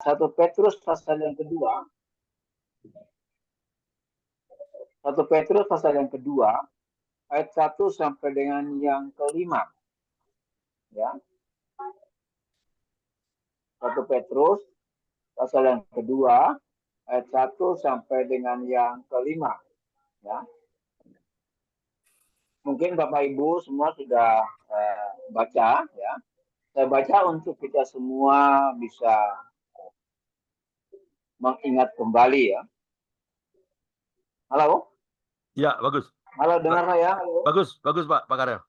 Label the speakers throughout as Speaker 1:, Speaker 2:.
Speaker 1: 1 Petrus pasal yang kedua. 1 Petrus pasal yang kedua, ayat 1 sampai dengan yang kelima. Ya. 1 Petrus pasal yang kedua, ayat 1 sampai dengan yang kelima. Ya. Mungkin Bapak Ibu semua sudah baca, ya. Saya baca untuk kita semua bisa mengingat kembali, ya. Halo?
Speaker 2: Ya, bagus.
Speaker 1: Halo, dengar saya? Halo?
Speaker 2: Bagus Pak Karel.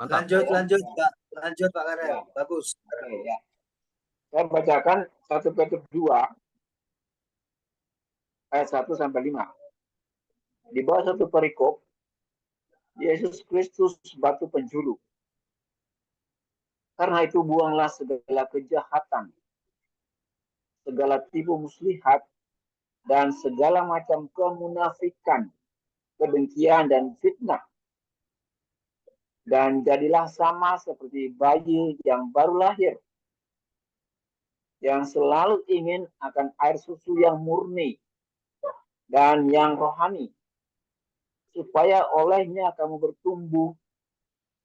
Speaker 2: Mantap.
Speaker 3: Lanjut Pak Karel.
Speaker 1: Ya.
Speaker 3: Bagus.
Speaker 1: Oke, ya. Saya bacakan 1 Petrus 2 ayat 1 sampai 5. Di bawah satu perikop, Yesus Kristus batu penjuru. Karena itu buanglah segala kejahatan, segala tipu muslihat, dan segala macam kemunafikan, kedengkian, dan fitnah. Dan jadilah sama seperti bayi yang baru lahir, yang selalu ingin akan air susu yang murni dan yang rohani, supaya olehnya kamu bertumbuh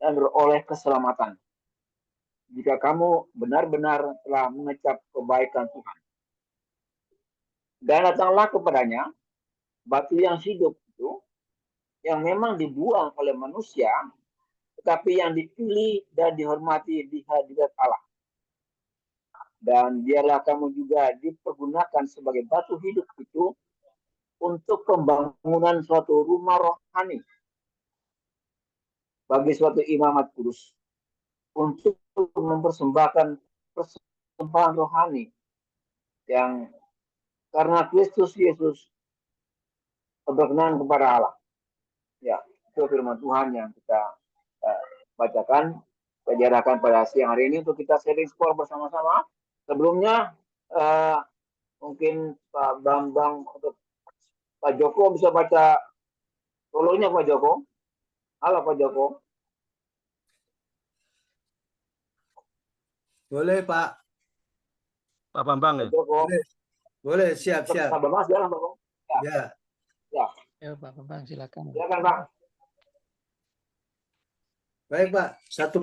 Speaker 1: dan beroleh keselamatan, jika kamu benar-benar telah mengecap kebaikan Tuhan. Dan datanglah kepadanya batu yang hidup itu, yang memang dibuang oleh manusia, tetapi yang dipilih dan dihormati di hadirat Allah. Dan biarlah kamu juga dipergunakan sebagai batu hidup itu untuk pembangunan suatu rumah rohani bagi suatu imamat kudus, untuk mempersembahkan persembahan rohani yang karena Kristus Yesus berkenan kepada Allah. Ya, itu firman Tuhan yang kita bacakan, diarahkan pada siang hari ini untuk kita sharing skor bersama-sama. Sebelumnya mungkin Pak Bambang atau Pak Joko bisa baca solonya, Pak Joko. Halo Pak Joko.
Speaker 3: Boleh Pak.
Speaker 2: Pak Bambang ya.
Speaker 1: Pak Joko.
Speaker 3: Boleh, siap.
Speaker 1: Pak Bambang silakan Pak.
Speaker 3: Ya.
Speaker 4: Ya Pak Bambang silakan.
Speaker 1: Silakan Pak.
Speaker 3: Baik Pak, 1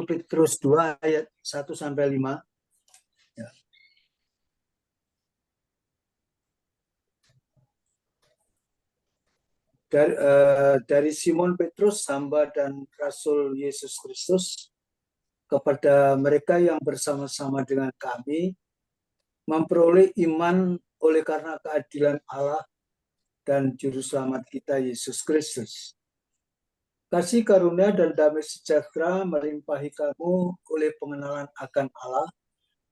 Speaker 3: Petrus 2 ayat 1 sampai 5. Ya. Dari Simon Petrus, hamba dan Rasul Yesus Kristus, kepada mereka yang bersama-sama dengan kami memperoleh iman oleh karena keadilan Allah dan Juru Selamat kita Yesus Kristus. Kasih karunia dan damai sejahtera melimpahi kamu oleh pengenalan akan Allah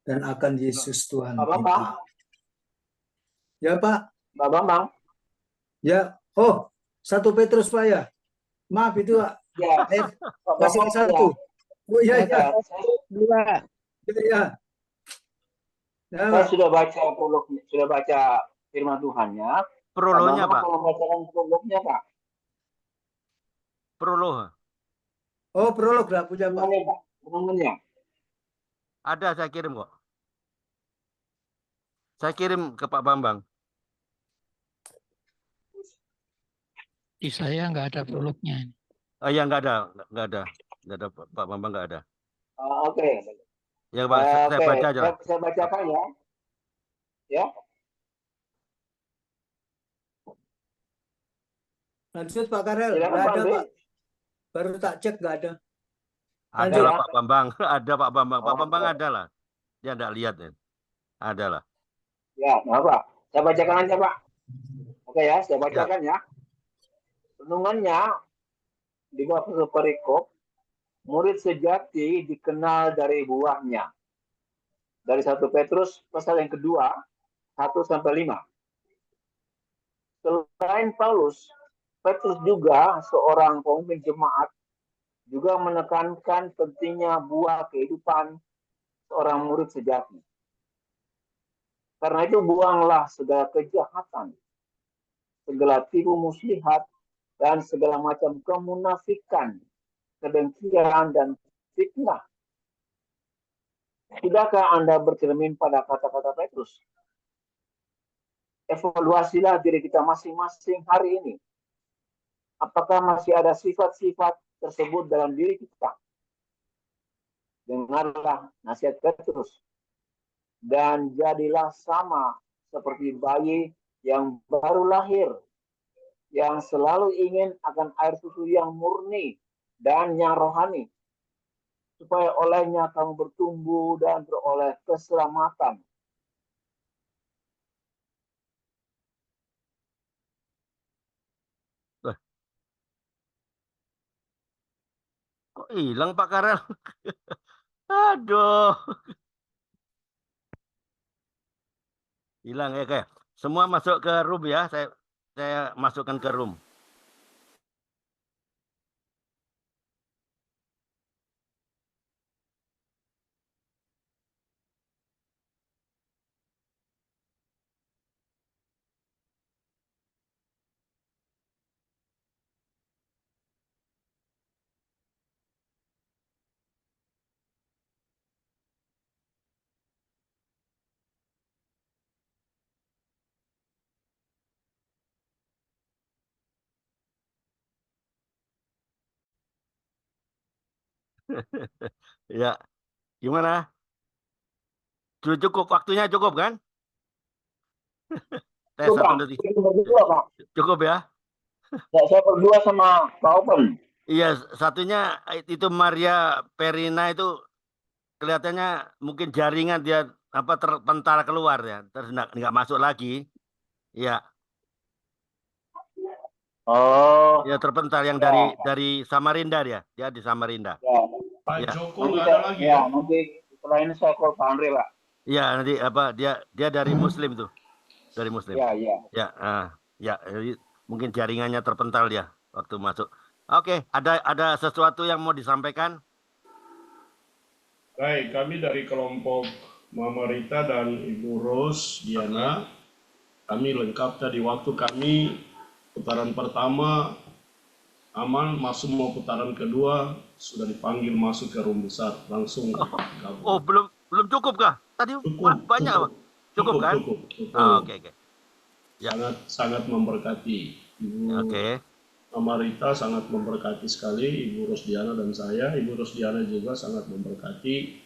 Speaker 3: dan akan Yesus Tuhan kita. Ya Pak.
Speaker 1: Pak Bambang.
Speaker 3: Ya. Oh, 1 Petrus Pak ya. Maaf itu Pak.
Speaker 1: Ya.
Speaker 3: Pasal 1. Oh iya ya.
Speaker 4: Dua.
Speaker 3: Ya.
Speaker 1: Saya sudah baca firman Tuhannya.
Speaker 2: Prolognya Pak.
Speaker 1: Kalau membacakan prolognya Pak.
Speaker 2: Prolog.
Speaker 3: Oh, prolog lah punya Pak.
Speaker 1: Renungannya.
Speaker 2: Ada, saya kirim kok. Saya kirim ke Pak Bambang.
Speaker 4: Di saya nggak ada prolognya.
Speaker 2: Oh ya, nggak ada Pak Bambang, nggak ada.
Speaker 1: Oke.
Speaker 2: Ya Pak, saya baca aja.
Speaker 1: Saya bacakan ya. Ya.
Speaker 3: Lanjut Pak Karel.
Speaker 1: Silakan,
Speaker 3: Nggak
Speaker 1: Pak
Speaker 3: ada
Speaker 1: Andri.
Speaker 3: Pak. Baru tak cek nggak ada.
Speaker 2: Ada lah Pak Bambang, ada Pak Bambang. Pak Bambang ada lah. Dia nggak lihat ya. Ada lah.
Speaker 1: Ya, nggak apa. Saya bacakan aja Pak. Oke ya, saya bacakan ya. Renungannya di bawah perikop, murid sejati dikenal dari buahnya. Dari 1 Petrus pasal yang kedua, 1 sampai 5. Selain Paulus, Petrus juga seorang pemimpin jemaat, juga menekankan pentingnya buah kehidupan seorang murid sejati. Karena itu buanglah segala kejahatan, segala tipu muslihat, dan segala macam kemunafikan, kedengkian, dan fitnah. Sudahkah Anda bercermin pada kata-kata Petrus? Evaluasilah diri kita masing-masing hari ini. Apakah masih ada sifat-sifat tersebut dalam diri kita? Dengarlah nasihat Petrus. Dan jadilah sama seperti bayi yang baru lahir, yang selalu ingin akan air susu yang murni dan yang rohani, supaya olehnya kamu bertumbuh dan beroleh keselamatan.
Speaker 2: Kok hilang Pak Karel? Aduh. Hilang ya kayak. Semua masuk ke room ya. Saya masukkan ke room. Ya, gimana? Sudah cukup, waktunya cukup kan? Tes
Speaker 1: Itu,
Speaker 2: satu
Speaker 1: Pak.
Speaker 2: detik.
Speaker 1: Itu berdua, Pak.
Speaker 2: Cukup ya?
Speaker 1: Ya, saya berdua sama Pak Open.
Speaker 2: Iya, satunya itu Maria Perina itu kelihatannya mungkin jaringan dia apa terpental keluar ya, terus nggak masuk lagi. Iya,
Speaker 1: Oh,
Speaker 2: ya terpental yang
Speaker 1: ya,
Speaker 2: dari Samarinda dia di Samarinda.
Speaker 1: ya.
Speaker 5: Pak
Speaker 2: Ya.
Speaker 5: Joko
Speaker 1: Nanti
Speaker 5: nggak
Speaker 1: saya,
Speaker 5: ada lagi
Speaker 1: ya,
Speaker 5: ya?
Speaker 1: nanti setelah ini saya call Pak Andre, Pak.
Speaker 2: Iya, nanti apa dia dari Muslim tuh, dari Muslim.
Speaker 1: Ya, ya.
Speaker 2: Ya, jadi mungkin jaringannya terpental dia waktu masuk. Oke, ada sesuatu yang mau disampaikan?
Speaker 5: Baik, kami dari kelompok Mama Rita dan Ibu Ros Diana, kami lengkap tadi waktu kami putaran pertama aman, masuk mau putaran kedua sudah dipanggil masuk ke room besar langsung gabung.
Speaker 2: Oh, belum cukup kah? Tadi
Speaker 5: Cukup,
Speaker 2: banyak, Pak. Cukup kan?
Speaker 5: Cukup.
Speaker 2: Oke. Ya.
Speaker 5: Sangat memberkati. Ibu
Speaker 2: Oke.
Speaker 5: Mama Rita sangat memberkati sekali, Ibu Rosdiana dan saya. Ibu Rosdiana juga sangat memberkati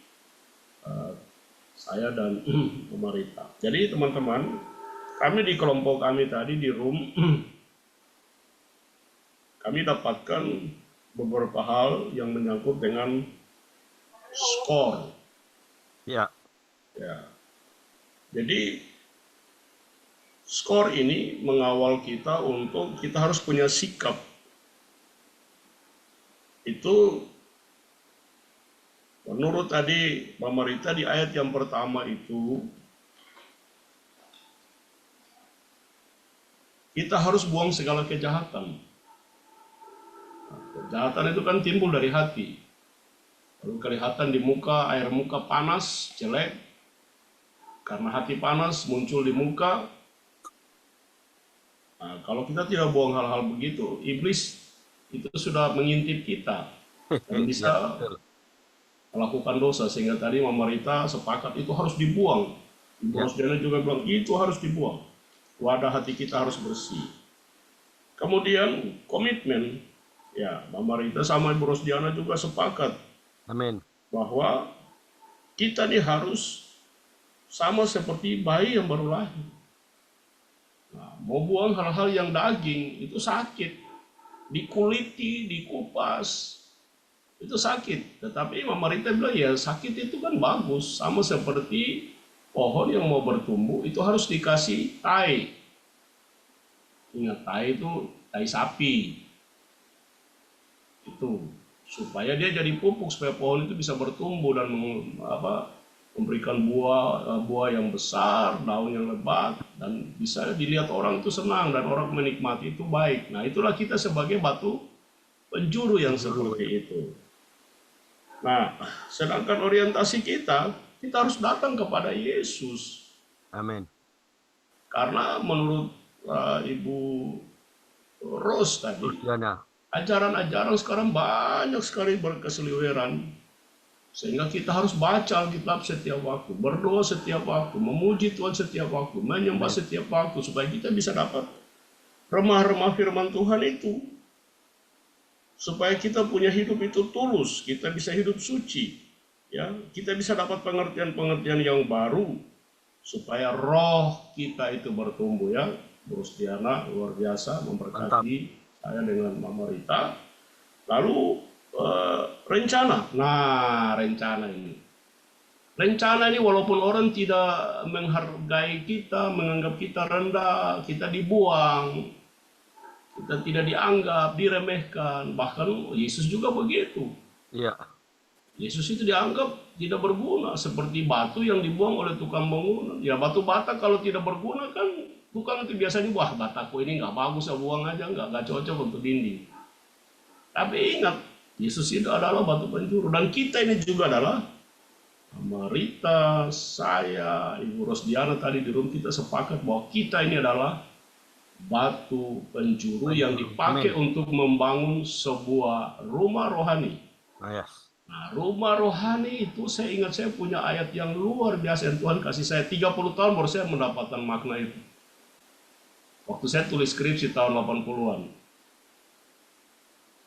Speaker 5: saya dan Mama Rita. Jadi teman-teman, kami di kelompok kami tadi di room, kami dapatkan beberapa hal yang menyangkut dengan skor.
Speaker 2: Ya.
Speaker 5: Jadi skor ini mengawal kita untuk kita harus punya sikap. Itu menurut tadi Mama Rita di ayat yang pertama itu, kita harus buang segala kejahatan. Nah, kejahatan itu kan timbul dari hati. Lalu kelihatan di muka, air muka panas, jelek. Karena hati panas muncul di muka. Nah, kalau kita tidak buang hal-hal begitu, iblis itu sudah mengintip kita dan bisa melakukan dosa. Sehingga tadi Mama Rita sepakat itu harus dibuang. Ibu Rosdiana juga bilang itu harus dibuang. Wadah hati kita harus bersih. Kemudian komitmen. Ya, Mama Rita sama Ibu Rosdiana juga sepakat.
Speaker 2: Amin.
Speaker 5: Bahwa kita ini harus sama seperti bayi yang baru lahir. Nah, mau buang hal-hal yang daging itu sakit, dikuliti, dikupas, itu sakit. Tetapi Mama Rita bilang ya sakit itu kan bagus, sama seperti pohon yang mau bertumbuh itu harus dikasih tai. Ingat tai itu tai sapi, itu supaya dia jadi pupuk supaya pohon itu bisa bertumbuh dan memberikan buah yang besar, daun yang lebat, dan bisa dilihat orang itu senang dan orang menikmati itu baik. Nah, itulah kita sebagai batu penjuru yang seperti itu. Nah, sedangkan orientasi kita harus datang kepada Yesus.
Speaker 2: Amin.
Speaker 5: Karena menurut Ibu Ros tadi, ajaran-ajaran sekarang banyak sekali berkeseliweran. Sehingga kita harus baca Alkitab setiap waktu, berdoa setiap waktu, memuji Tuhan setiap waktu, menyembah setiap waktu, supaya kita bisa dapat remah-remah firman Tuhan itu. Supaya kita punya hidup itu tulus, kita bisa hidup suci. Ya, kita bisa dapat pengertian-pengertian yang baru, supaya roh kita itu bertumbuh ya. Terus Diana luar biasa memberkati saya dengan Mama Rita. Lalu rencana. Nah, rencana ini walaupun orang tidak menghargai kita, menganggap kita rendah, kita dibuang, kita tidak dianggap, diremehkan. Bahkan Yesus juga begitu.
Speaker 2: Iya.
Speaker 5: Yesus itu dianggap tidak berguna, seperti batu yang dibuang oleh tukang bangunan. Ya, batu bata kalau tidak berguna kan tukang itu biasanya, wah bataku ini nggak bagus, saya buang aja, nggak cocok untuk dinding. Tapi ingat, Yesus itu adalah batu penjuru, dan kita ini juga adalah, Mama Rita, saya, Ibu Rosdiana tadi di room kita sepakat bahwa kita ini adalah batu penjuru yang dipakai untuk membangun sebuah rumah rohani. Nah, rumah rohani itu saya ingat saya punya ayat yang luar biasa yang Tuhan kasih saya 30 tahun baru saya mendapatkan makna itu. Waktu saya tulis skripsi tahun 80-an.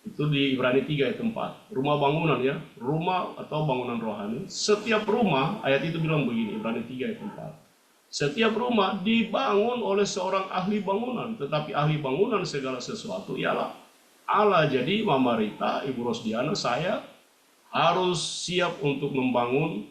Speaker 5: Itu di Ibrani 3 ayat 4. Rumah bangunan ya, rumah atau bangunan rohani. Setiap rumah, ayat itu bilang begini, Ibrani 3 ayat 4. Setiap rumah dibangun oleh seorang ahli bangunan, tetapi ahli bangunan segala sesuatu ialah Allah. Jadi Mama Rita, Ibu Rosdiana, saya harus siap untuk membangun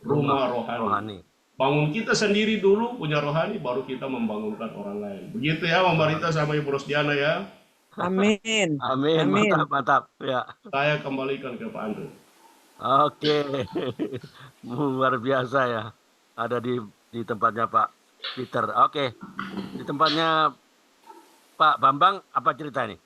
Speaker 5: rumah rohani. Bangun kita sendiri dulu, punya rohani, baru kita membangunkan orang lain. Begitu ya Mama Rita sama Ibu Rosdiana ya.
Speaker 6: Amin.
Speaker 2: Amin. Mantap ya.
Speaker 5: Saya kembalikan ke Pak Andre.
Speaker 2: Oke. Luar biasa ya. Ada di tempatnya Pak Peter. Oke. Di tempatnya Pak Bambang, apa cerita ini?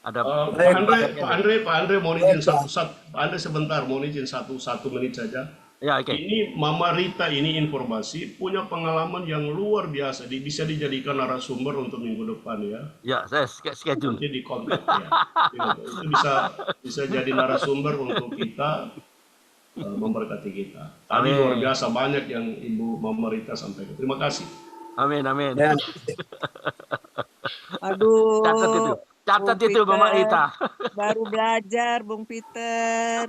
Speaker 2: Ada
Speaker 5: Pak Andre mau izin Pak Andre sebentar, mau izin satu menit saja.
Speaker 2: Ya, oke.
Speaker 5: Ini Mama Rita ini informasi punya pengalaman yang luar biasa, bisa dijadikan narasumber untuk minggu depan ya.
Speaker 2: Ya, saya schedule.
Speaker 5: Nanti di kontak ya. Itu bisa jadi narasumber untuk kita, memberkati kita. Tadi luar biasa banyak yang Ibu Mama Rita sampaikan. Terima kasih.
Speaker 2: Amin.
Speaker 3: Ya.
Speaker 6: Aduh.
Speaker 2: Catat itu Mama Rita.
Speaker 6: Baru belajar Bung Peter.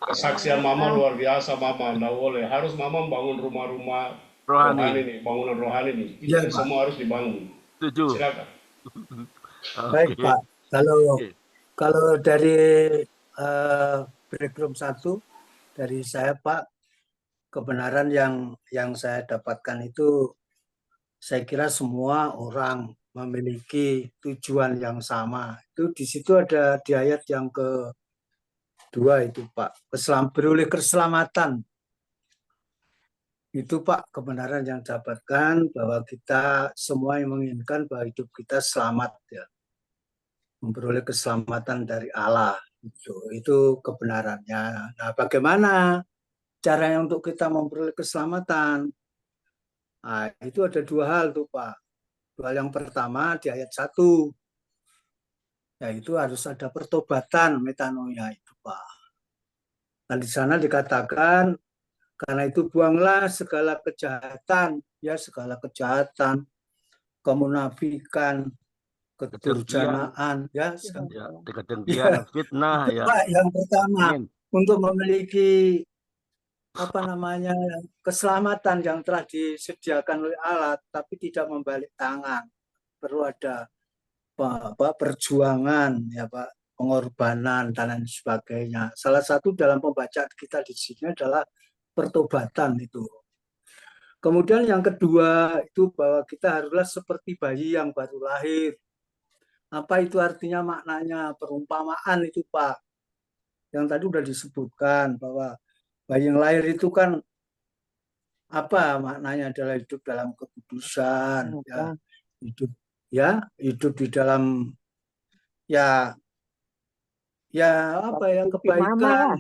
Speaker 5: Kesaksian Mama luar biasa Mama. Nggak boleh. Harus Mama bangun rumah-rumah rohani nih, bangunan rohani nih. Kita semua harus dibangun.
Speaker 2: Setuju.
Speaker 5: Silakan.
Speaker 3: Baik Pak. Kalau dari Breakroom 1 dari saya Pak, kebenaran yang saya dapatkan itu, saya kira semua orang memiliki tujuan yang sama. Itu di situ ada di ayat yang kedua itu Pak, beroleh keselamatan. Itu Pak kebenaran yang dapatkan, bahwa kita semua yang menginginkan bahwa hidup kita selamat ya, memperoleh keselamatan dari Allah. Itu kebenarannya. Nah, bagaimana caranya untuk kita memperoleh keselamatan? Nah, itu ada dua hal tuh Pak. Hal yang pertama di ayat 1, yaitu harus ada pertobatan, metanoia itu Pak. Nah, di sana dikatakan, karena itu buanglah segala kejahatan, kemunafikan, kedurjanaan,
Speaker 2: kedengkian, fitnah ya.
Speaker 3: Pak, yang pertama untuk memiliki keselamatan yang telah disediakan oleh Allah, tapi tidak membalik tangan, perlu ada perjuangan ya Pak, pengorbanan dan lain sebagainya. Salah satu dalam pembacaan kita di sini adalah pertobatan itu. Kemudian yang kedua itu bahwa kita haruslah seperti bayi yang baru lahir. Apa itu artinya, maknanya? Perumpamaan itu Pak, yang tadi sudah disebutkan bahwa bayi yang lahir itu kan apa maknanya, adalah hidup dalam kekudusan, hidup di dalam kebaikan.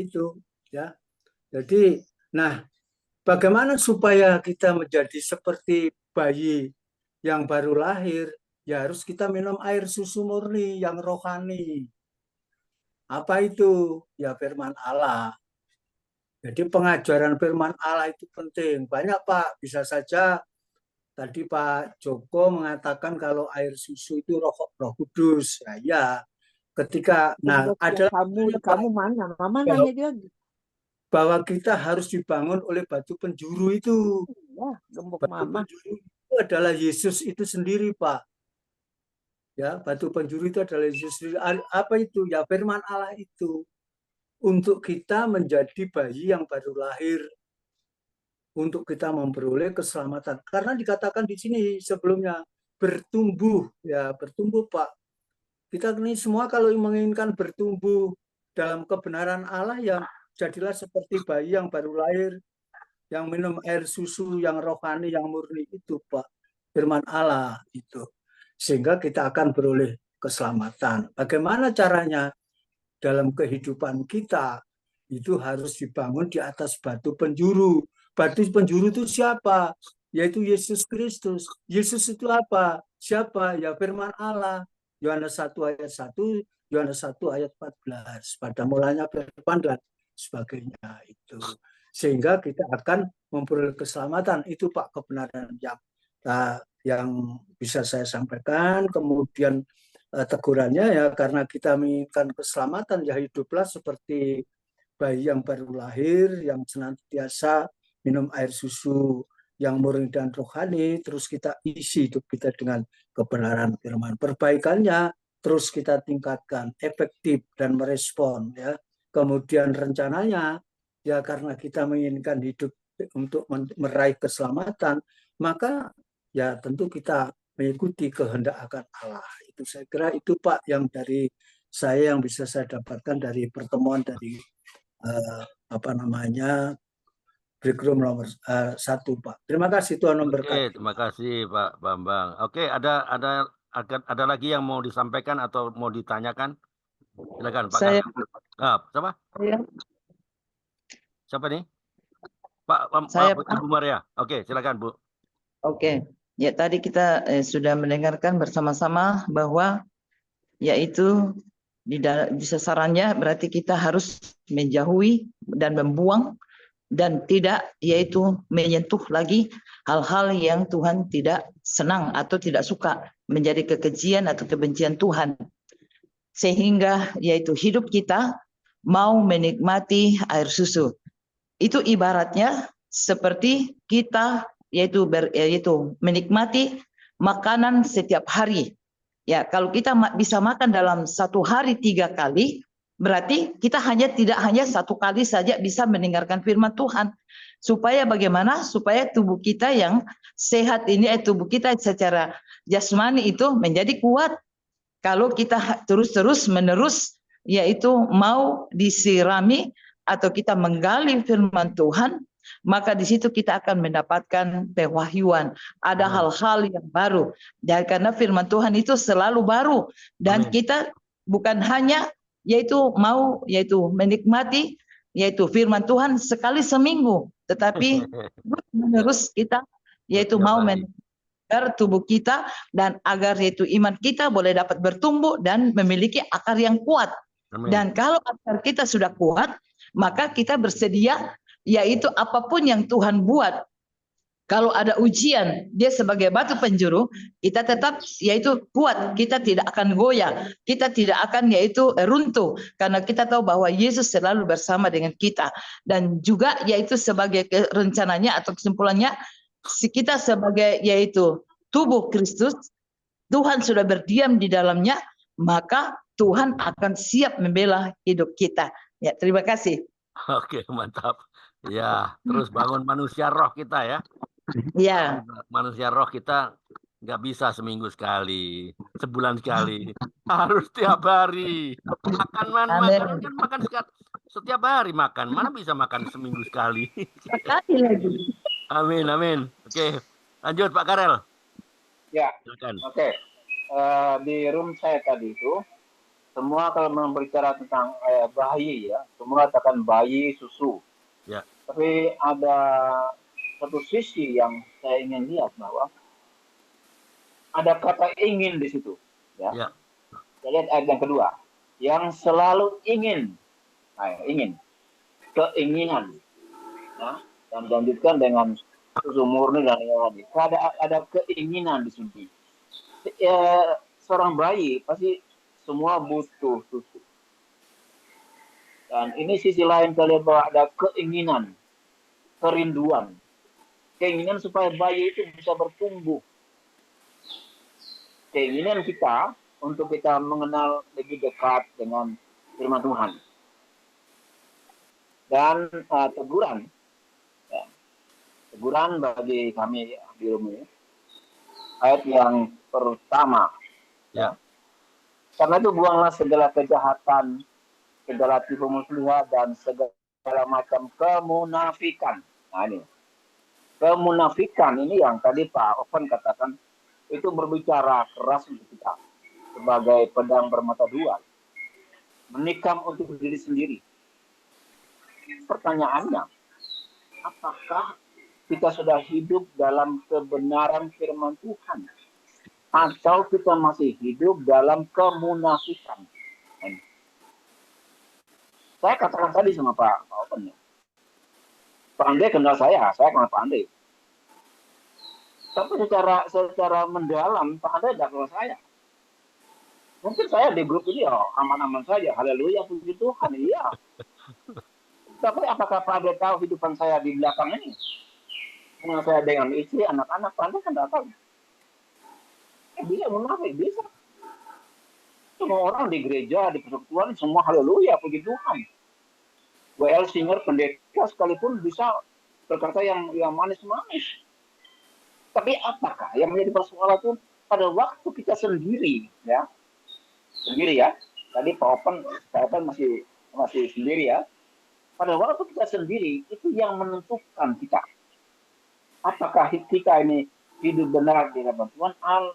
Speaker 3: Itu ya. Jadi, nah, bagaimana supaya kita menjadi seperti bayi yang baru lahir? Ya harus kita minum air susu murni yang rohani. Apa itu? Ya firman Allah. Jadi pengajaran firman Allah itu penting. Banyak Pak, bisa saja tadi Pak Joko mengatakan kalau air susu itu roh kudus. Ya, ketika ada
Speaker 6: kamu mana? Mama nanya juga.
Speaker 3: bahwa kita harus dibangun oleh batu penjuru itu.
Speaker 6: Ya, gembok
Speaker 3: Batu
Speaker 6: mama.
Speaker 3: penjuru itu adalah Yesus itu sendiri, Pak. Ya, batu penjuru itu adalah Yesus sendiri. Apa itu? Ya firman Allah itu. Untuk kita menjadi bayi yang baru lahir, untuk kita memperoleh keselamatan. Karena dikatakan di sini sebelumnya bertumbuh, ya bertumbuh Pak. Kita ini semua kalau menginginkan bertumbuh dalam kebenaran Allah, ya jadilah seperti bayi yang baru lahir, yang minum air susu yang rohani, yang murni itu Pak, firman Allah itu. Sehingga kita akan beroleh keselamatan. Bagaimana caranya? Dalam kehidupan kita itu harus dibangun di atas batu penjuru. Batu penjuru itu siapa? Yaitu Yesus Kristus. Yesus itu apa? Siapa? Ya firman Allah. Yohanes 1 ayat 1, Yohanes 1 ayat 14. Pada mulanya firman dan sebagainya itu. Sehingga kita akan memperoleh keselamatan. Itu Pak kebenaran yang bisa saya sampaikan. Kemudian tegurannya ya karena kita menginginkan keselamatan, ya hiduplah seperti bayi yang baru lahir, yang senantiasa minum air susu yang murni dan rohani, terus kita isi hidup kita dengan kebenaran firman. Perbaikannya terus kita tingkatkan, efektif dan merespon ya. Kemudian rencananya ya karena kita menginginkan hidup untuk meraih keselamatan, maka ya tentu kita mengikuti kehendak akan Allah. Itu saya kira itu Pak yang dari saya yang bisa saya dapatkan dari pertemuan dari Breakroom nomor 1 Pak. Terima kasih Tuhan memberkati.
Speaker 2: Terima kasih Pak Bambang. Oke, ada lagi yang mau disampaikan atau mau ditanyakan? Silakan Pak.
Speaker 7: Saya.
Speaker 2: Siapa?
Speaker 7: Saya.
Speaker 2: Siapa nih? Pak Ibu Maria. Oke, silakan Bu.
Speaker 7: Oke. Ya, tadi kita sudah mendengarkan bersama-sama bahwa yaitu di sasarannya berarti kita harus menjauhi dan membuang dan tidak yaitu menyentuh lagi hal-hal yang Tuhan tidak senang atau tidak suka, menjadi kekejian atau kebencian Tuhan. Sehingga yaitu hidup kita mau menikmati air susu. Itu ibaratnya seperti kita yaitu menikmati makanan setiap hari. Ya, kalau kita bisa makan dalam satu hari 3 kali, berarti kita tidak hanya 1 kali saja bisa mendengarkan firman Tuhan. Supaya bagaimana? Supaya tubuh kita yang sehat ini, tubuh kita secara jasmani itu menjadi kuat. Kalau kita terus-menerus yaitu mau disirami atau kita menggali firman Tuhan, maka di situ kita akan mendapatkan pewahyuan. Ada hal-hal yang baru. Dan karena firman Tuhan itu selalu baru. Dan kita bukan hanya mau menikmati firman Tuhan sekali seminggu, tetapi terus kita mau mendengar tubuh kita dan agar iman kita boleh dapat bertumbuh dan memiliki akar yang kuat. Dan kalau akar kita sudah kuat, maka kita bersedia yaitu apapun yang Tuhan buat. Kalau ada ujian, dia sebagai batu penjuru, kita tetap yaitu kuat, kita tidak akan goyah, kita tidak akan runtuh, karena kita tahu bahwa Yesus selalu bersama dengan kita. Dan juga yaitu sebagai rencananya atau kesimpulannya, kita sebagai yaitu tubuh Kristus, Tuhan sudah berdiam di dalamnya, maka Tuhan akan siap membela hidup kita. Ya, terima kasih.
Speaker 2: Oke, mantap. Ya, terus bangun manusia roh kita ya.
Speaker 7: Ya.
Speaker 2: Manusia roh kita nggak bisa seminggu sekali, sebulan sekali, harus tiap hari. Makan setiap hari makan. Mana bisa makan seminggu sekali?
Speaker 7: Sekali lagi.
Speaker 2: Amin. Oke, lanjut Pak Karel.
Speaker 1: Ya. Oke. Di room saya tadi itu semua kalau berbicara tentang bayi ya, semua katakan bayi susu.
Speaker 2: Ya.
Speaker 1: Tapi ada satu sisi yang saya ingin lihat bahwa ada kata ingin di situ. Ya. Saya lihat ayat yang kedua. yang selalu ingin, keinginan, ya, dan dilanjutkan dengan susu murni dan lain-lain. Ada keinginan di sini. Ya, seorang bayi pasti semua butuh susu. Dan ini sisi lain kalian bahwa ada keinginan, kerinduan, keinginan supaya bayi itu bisa bertumbuh. Keinginan kita untuk kita mengenal lebih dekat dengan firman Tuhan. Dan teguran, ya, teguran bagi kami di rumah, ayat yang pertama.
Speaker 2: Ya.
Speaker 1: Karena itu buanglah segala kejahatan, segala tipu muslihat, dan segala macam kemunafikan. Nah ini, kemunafikan ini yang tadi Pak Oven katakan, itu berbicara keras untuk kita sebagai pedang bermata dua, menikam untuk diri sendiri. Pertanyaannya, apakah kita sudah hidup dalam kebenaran firman Tuhan, atau kita masih hidup dalam kemunafikan? Saya katakan tadi sama Pak Oven, Pak Andre kenal saya kenal Pak Andre. Tapi secara mendalam, Pak Andre tidak kenal saya. Mungkin saya di grup ini aman-aman saja, haleluya, puji Tuhan, iya. Tapi apakah Pak Andre tahu hidupan saya di belakang ini? Mengenai saya dengan istri, anak-anak, Pak Andre kan tidak tahu. Bisa munafik, bisa. Semua orang di gereja, di persekutuan, semua haleluya, puji Tuhan. WL Singer pendeta sekalipun bisa berkata yang manis-manis. Tapi apakah yang menjadi persoalan itu pada waktu kita sendiri, ya? Sendiri ya. Tadi Pak Oven masih sendiri ya. Pada waktu kita sendiri itu yang menentukan kita. Apakah kita ini hidup benar di hadapan Tuhan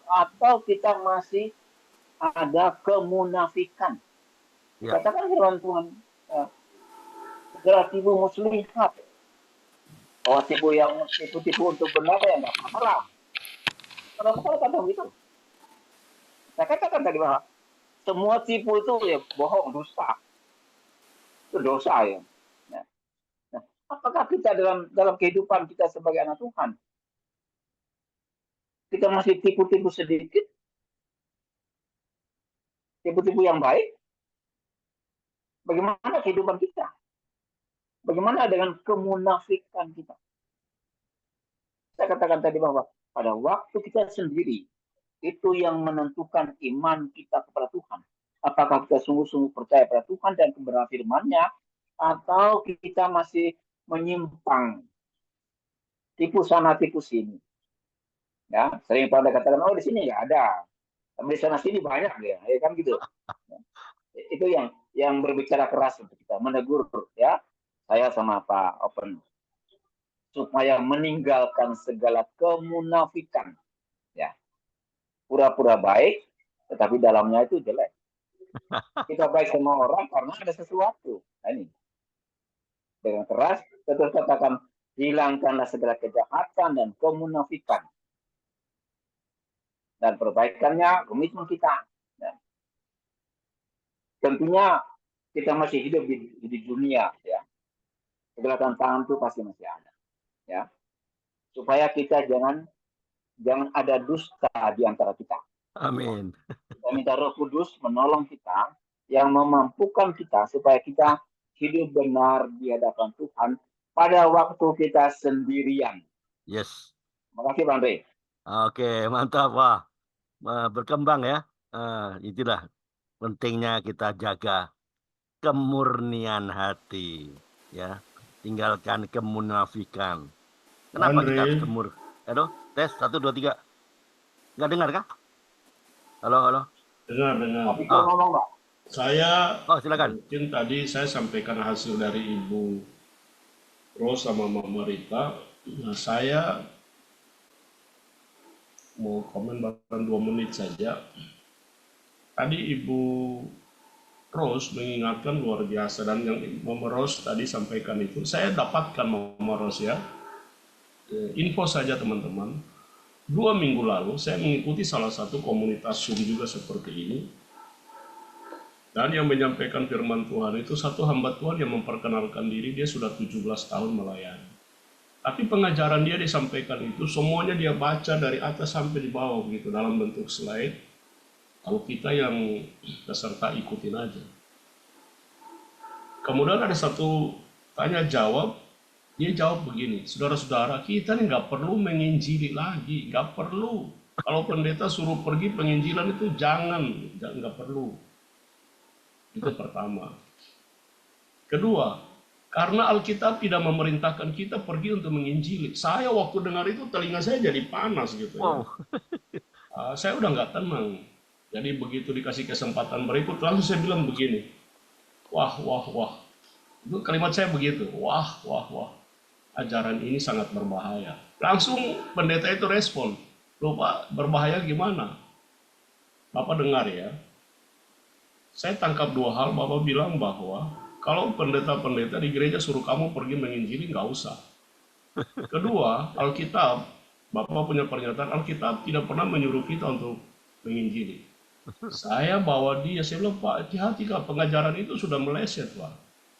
Speaker 1: atau kita masih ada kemunafikan.
Speaker 2: Ya.
Speaker 1: Katakan firman Tuhan, segala tipu muslihat. Oh, tipu untuk benar ya enggak apa-apa. Kalau saya kata begitu. Saya katakan tadi bahwa semua tipu itu ya bohong, dusta. Itu dosa ya. Nah, apakah kita dalam kehidupan kita sebagai anak Tuhan, kita masih tipu-tipu sedikit? Tipu-tipu yang baik? Bagaimana kehidupan kita? Bagaimana dengan kemunafikan kita? Saya katakan tadi bahwa pada waktu kita sendiri, itu yang menentukan iman kita kepada Tuhan. Apakah kita sungguh-sungguh percaya pada Tuhan dan kebenaran firman-Nya, atau kita masih menyimpang, tipu sana, tipu sini. Ya, sering pada katakan, oh di sini nggak ada, tapi di sana sini banyak ya, kan gitu. Itu yang berbicara keras untuk kita, menegur ya. Saya sama Pak Oven supaya meninggalkan segala kemunafikan, ya. Pura-pura baik, tetapi dalamnya itu jelek. Kita baik sama orang karena ada sesuatu. Nah, ini dengan keras, terus katakan hilangkanlah segala kejahatan dan kemunafikan. Dan perbaikannya komitmen kita. Ya. Tentunya kita masih hidup di dunia, ya. Segala tantangan itu pasti masih ada, ya. Supaya kita jangan ada dusta di antara kita.
Speaker 2: Amin.
Speaker 1: Kita minta Roh Kudus menolong kita, yang memampukan kita supaya kita hidup benar di hadapan Tuhan pada waktu kita sendirian.
Speaker 2: Yes.
Speaker 1: Terima kasih, Bang Rey.
Speaker 2: Oke, mantap. Wah, berkembang ya. Itulah pentingnya kita jaga kemurnian hati, ya. Tinggalkan kemunafikan. Kenapa kita harus kemur? Aduh, tes 1 2 3. Nggak dengar kah? Halo.
Speaker 5: Dengar.
Speaker 1: Ngomong, Pak.
Speaker 5: Saya
Speaker 2: silakan.
Speaker 5: mungkin tadi saya sampaikan hasil dari Ibu Rose sama Mama Rita. Nah, saya mau komen bahkan 2 menit saja. Tadi Ibu Rose mengingatkan luar biasa, dan yang Mama Rose tadi sampaikan itu saya dapatkan, Mama Rose ya. Info saja teman-teman. 2 minggu lalu saya mengikuti salah satu komunitas Zoom juga seperti ini. Dan yang menyampaikan firman Tuhan itu satu hamba Tuhan yang memperkenalkan diri, dia sudah 17 tahun melayani. Tapi pengajaran dia disampaikan itu semuanya dia baca dari atas sampai di bawah begitu dalam bentuk slide. Kalau kita yang peserta ikutin aja. Kemudian ada satu tanya jawab, dia jawab begini, saudara-saudara, kita nih nggak perlu menginjili lagi, nggak perlu. Kalau pendeta suruh pergi penginjilan itu jangan, nggak perlu. Itu pertama. Kedua, karena Alkitab tidak memerintahkan kita pergi untuk menginjili. Saya waktu dengar itu telinga saya jadi panas gitu ya. Saya udah nggak tenang. Jadi begitu dikasih kesempatan berikut, langsung saya bilang begini, wah. Itu kalimat saya begitu, wah. Ajaran ini sangat berbahaya. Langsung pendeta itu respon, loh Pak, berbahaya gimana? Bapak dengar ya. Saya tangkap dua hal. Bapak bilang bahwa kalau pendeta-pendeta di gereja suruh kamu pergi menginjili, nggak usah. Kedua, Alkitab, Bapak punya pernyataan, Alkitab tidak pernah menyuruh kita untuk menginjili. Saya bawa dia, saya bilang, Pak, hati-hati Kak, pengajaran itu sudah meleset Pak.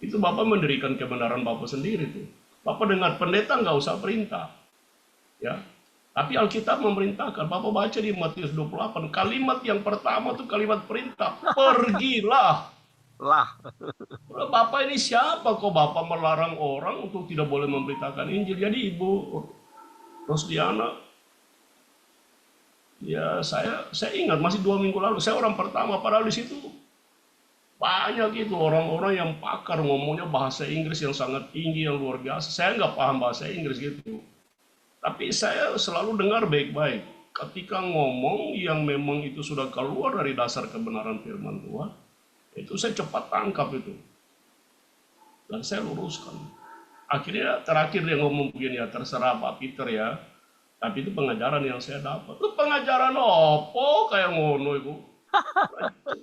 Speaker 5: Itu Bapak mendirikan kebenaran Bapak sendiri tuh. Bapak dengar, pendeta nggak usah perintah. Ya. Tapi Alkitab memerintahkan, Bapak baca di Matius 28, kalimat yang pertama itu kalimat perintah, pergilah.
Speaker 2: Lah.
Speaker 5: Bapak ini siapa kok Bapak melarang orang untuk tidak boleh memberitakan Injil? Jadi Ibu Rosdiana, ya saya ingat masih 2 minggu lalu, saya orang pertama, padahal di situ banyak itu orang-orang yang pakar ngomongnya bahasa Inggris yang sangat tinggi, yang luar biasa. Saya nggak paham bahasa Inggris gitu. Tapi saya selalu dengar baik-baik. Ketika ngomong yang memang itu sudah keluar dari dasar kebenaran firman Tuhan, itu saya cepat tangkap itu. Dan saya luruskan. Akhirnya terakhir dia ngomong begini, ya terserah Pak Peter ya. Tapi itu pengajaran yang saya dapat. Itu pengajaran apa kayak ngono itu.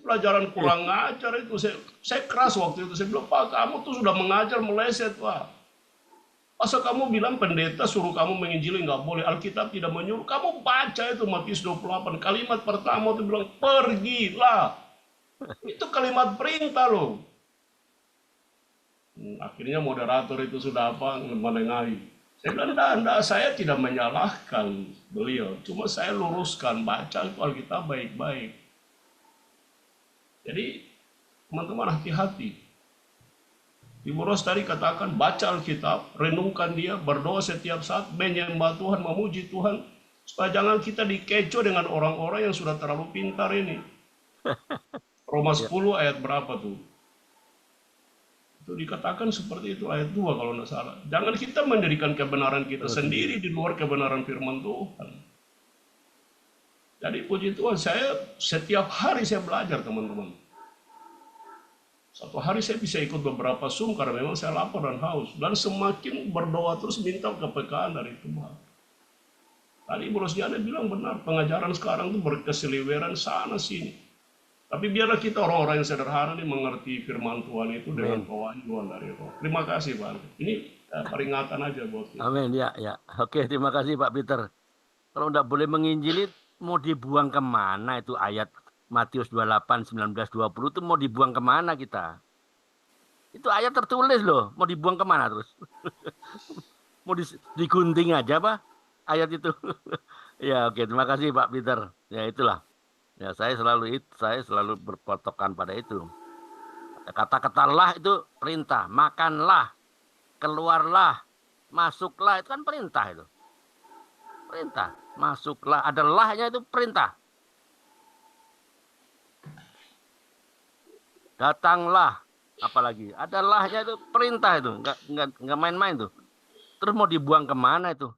Speaker 5: Pelajaran kurang ngajar itu. Saya keras waktu itu. Saya bilang, Pak, kamu tuh sudah mengajar meleset Pak. Masa kamu bilang pendeta suruh kamu menginjili nggak boleh, Alkitab tidak menyuruh. Kamu baca itu Matius 28, kalimat pertama itu bilang pergilah. Itu kalimat perintah loh. Akhirnya moderator itu sudah apa menengahi. Saya bilang enggak, saya tidak menyalahkan beliau, cuma saya luruskan, baca itu Alkitab baik-baik. Jadi teman-teman hati-hati. Ibu Ros tadi katakan, baca Alkitab, renungkan dia, berdoa setiap saat, menyembah Tuhan, memuji Tuhan, supaya jangan kita dikecoh dengan orang-orang yang sudah terlalu pintar ini. Roma 10 ayat berapa tuh? Itu dikatakan seperti itu, ayat 2 kalau tidak salah. Jangan kita mendirikan kebenaran kita sendiri di luar kebenaran firman Tuhan. Jadi puji Tuhan, saya setiap hari saya belajar teman-teman. Satu hari saya bisa ikut beberapa Zoom karena memang saya lapar dan haus. Dan semakin berdoa terus minta kepekaan dari Tuhan. Tadi Ibu Rosdiana bilang benar, pengajaran sekarang itu berkeseliweran sana sini. Tapi biarlah kita orang-orang yang sederhana ini mengerti firman Tuhan itu dengan pewahyuan dari Roh. Terima kasih Pak. Ini peringatan aja buat kita.
Speaker 2: Amin, ya. Oke, terima kasih Pak Peter. Kalau tidak boleh menginjili, mau dibuang kemana itu ayat Matius 28, 19, 20 itu mau dibuang kemana kita? Itu ayat tertulis loh, mau dibuang kemana terus? Mau digunting aja Pak ayat itu? Ya oke, terima kasih Pak Peter. Ya itulah. Ya saya selalu berpatokan pada itu. Kata-katalah itu perintah, makanlah, keluarlah, masuklah, itu kan perintah itu. Perintah, masuklah, ada lahnya itu perintah. Datanglah, apalagi ada lahnya itu perintah itu, nggak main-main tuh. Terus mau dibuang kemana itu?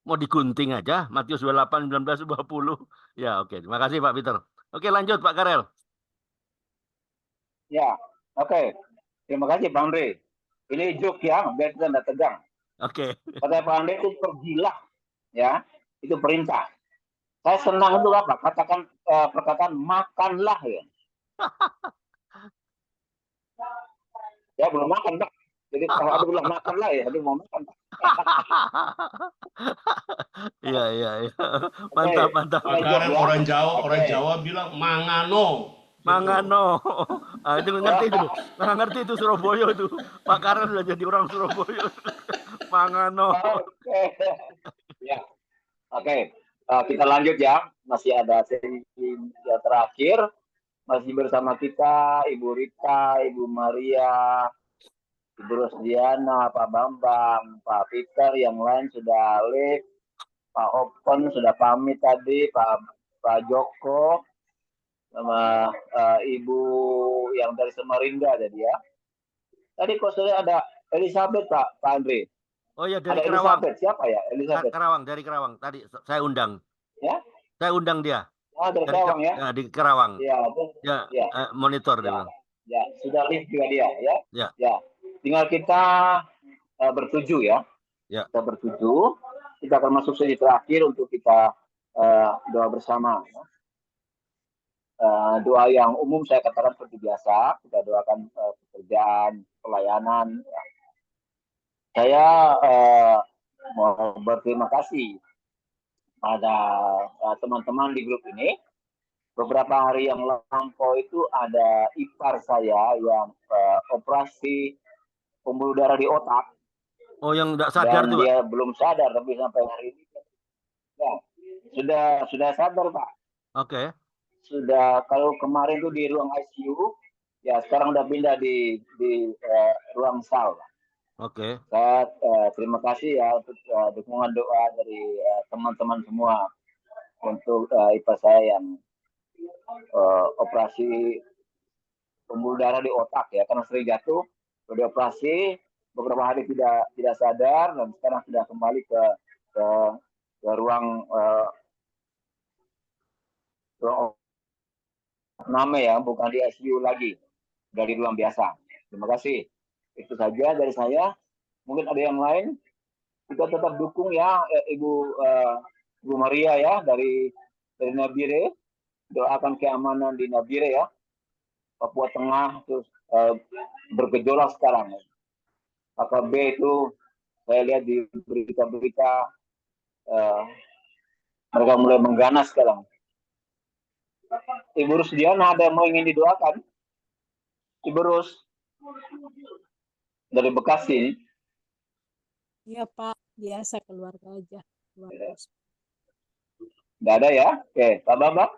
Speaker 2: Mau digunting aja, Matius 28, 19, 20. Ya oke, terima kasih Pak Peter. Oke lanjut Pak Karel.
Speaker 1: Ya, oke. Terima kasih Pak Andre. Ini joke ya, biar kita tidak tegang.
Speaker 2: Oke.
Speaker 1: Kata Pak Andre itu pergilah, ya, itu perintah. Saya senang itu apa? Katakan perkataan makanlah ya. Ya belum makan Pak. Jadi kalau ada bilang makanlah ya, dia mau makan.
Speaker 2: Iya. Mantap.
Speaker 5: Makanya orang Jawa bilang mangano.
Speaker 2: Mangano. Ah, itu ngerti itu. Nggak ngerti itu Surabaya itu. Pak Karan udah jadi orang Surabaya. Mangano.
Speaker 1: Oke. Ya, oke. Kita lanjut ya. Masih ada sesi yang terakhir. Masih bersama kita Ibu Rita, Ibu Maria, Ibu Rosdiana, Pak Bambang, Pak Peter, yang lain sudah live. Pak Open sudah pamit tadi, Pak Joko, sama Ibu yang dari Samarinda tadi ya. Tadi kok saya ada Elizabeth, Pak Andre.
Speaker 2: Oh ya, dari
Speaker 1: Ada
Speaker 2: Kerawang.
Speaker 1: Elizabeth, siapa ya? Elizabeth.
Speaker 2: Kerawang, dari Kerawang. Tadi saya undang.
Speaker 1: Ya?
Speaker 2: Saya undang dia.
Speaker 1: Dari Kerawang ya?
Speaker 2: Di Kerawang.
Speaker 1: Ya,
Speaker 2: Ya, monitor dia
Speaker 1: ya,
Speaker 2: bilang.
Speaker 1: ya, sudah live juga dia ya.
Speaker 2: Ya.
Speaker 1: Ya, tinggal kita bertujuh ya.
Speaker 2: Ya.
Speaker 1: Kita bertujuh. Kita akan masuk sesi terakhir untuk kita doa bersama. Ya. Doa yang umum saya katakan seperti biasa. Kita doakan pekerjaan, pelayanan. Ya. Saya mau berterima kasih pada teman-teman di grup ini. Beberapa hari yang lampau itu ada ipar saya yang operasi pembuluh darah di otak.
Speaker 2: Oh, yang tidak sadar
Speaker 1: dan
Speaker 2: tuh,
Speaker 1: dia
Speaker 2: Pak?
Speaker 1: belum sadar, tapi sampai hari ini ya, sudah sadar, Pak.
Speaker 2: Oke.
Speaker 1: Sudah, kalau kemarin tuh di ruang ICU, ya sekarang udah pindah di ruang SAL.
Speaker 2: Oke.
Speaker 1: Saya terima kasih ya untuk dukungan doa dari teman-teman semua untuk ipar saya yang operasi pembuluh darah di otak ya, karena sering jatuh, sudah operasi beberapa hari tidak sadar, dan sekarang sudah kembali ke ruang nama ya, bukan di ICU lagi, dari ruang biasa. Terima kasih. Itu saja dari saya. Mungkin ada yang lain. Kita tetap dukung ya Ibu Maria ya dari Nabire. Doakan keamanan di Nabire ya. Papua Tengah terus bergejolak sekarang. AKB itu saya lihat di berita-berita mereka mulai mengganas sekarang. Ibu Rusdiana, ada yang mau ingin didoakan? Ibu Rus dari Bekasi.
Speaker 6: Iya Pak, biasa keluarga aja. Keluarga.
Speaker 1: Nggak ada ya? Oke, Pak Bambang?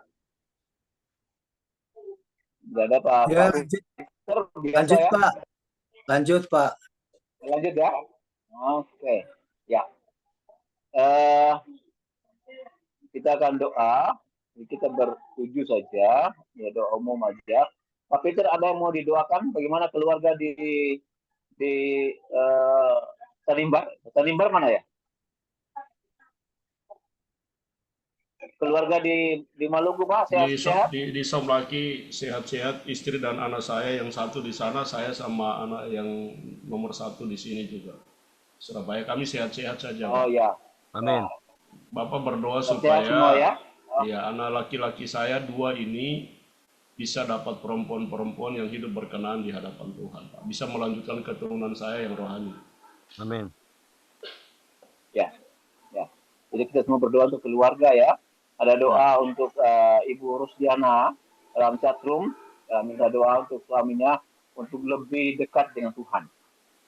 Speaker 1: Nggak ada Pak.
Speaker 3: Ya,
Speaker 1: Lanjut
Speaker 3: ya?
Speaker 1: Pak.
Speaker 3: Lanjut Pak.
Speaker 1: Lanjut ya. Oke, ya. Kita akan doa. Kita bertujuh saja, ya doa umum aja. Pak Peter, ada yang mau didoakan? Bagaimana keluarga di Tanimbar? Tanimbar mana ya? Keluarga di Maluku, Pak, sehat-sehat?
Speaker 5: Di Somlaki sehat-sehat, istri dan anak saya yang satu di sana, saya sama anak yang nomor 1 di sini juga. Surabaya, kami sehat-sehat saja.
Speaker 1: Oh ya.
Speaker 2: Amin.
Speaker 5: Bapak berdoa
Speaker 1: Sehat
Speaker 5: supaya
Speaker 1: semua, ya?
Speaker 5: Ya, anak laki-laki saya 2 ini bisa dapat perempuan-perempuan yang hidup berkenan di hadapan Tuhan, Pak. Bisa melanjutkan keturunan saya yang rohani.
Speaker 2: Amin.
Speaker 1: Ya, ya. Jadi kita semua berdoa untuk keluarga ya. Ada doa untuk Ibu Rusdiana dalam chatroom, minta doa untuk suaminya untuk lebih dekat dengan Tuhan.